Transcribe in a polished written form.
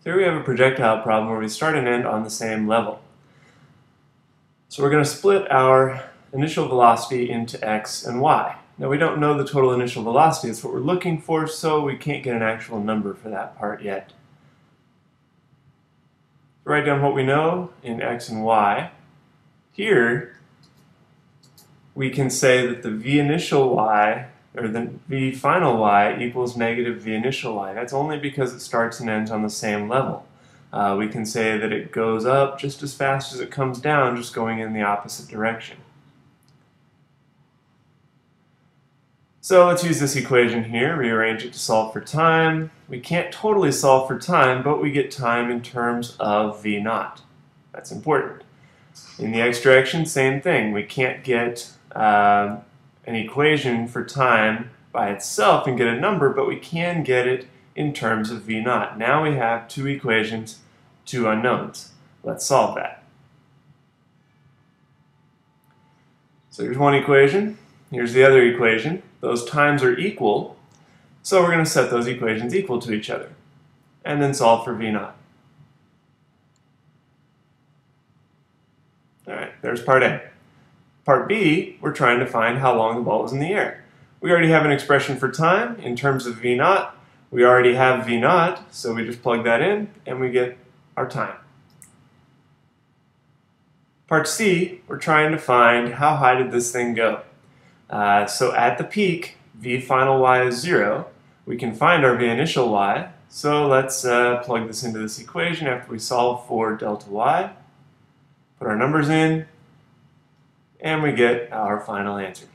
Here we have a projectile problem where we start and end on the same level. So we're going to split our initial velocity into x and y. Now we don't know the total initial velocity, that's what we're looking for, so we can't get an actual number for that part yet. Write down what we know in x and y. Here we can say that the v initial y, or the v final y, equals negative v initial y. That's only because it starts and ends on the same level. We can say that it goes up just as fast as it comes down, just going in the opposite direction. So let's use this equation here, rearrange it to solve for time. We can't totally solve for time, but we get time in terms of v naught. That's important. In the x direction, same thing. We can't get an equation for time by itself and get a number, but we can get it in terms of v naught. Now we have two equations, two unknowns. Let's solve that. So here's one equation, here's the other equation. Those times are equal, so we're going to set those equations equal to each other, and then solve for v naught. Alright, there's part A. Part B, we're trying to find how long the ball was in the air. We already have an expression for time in terms of v naught. We already have v naught, so we just plug that in and we get our time. Part C, we're trying to find how high did this thing go. So at the peak, v final y is 0. We can find our v initial y, so let's plug this into this equation after we solve for delta y. Put our numbers in, and we get our final answer.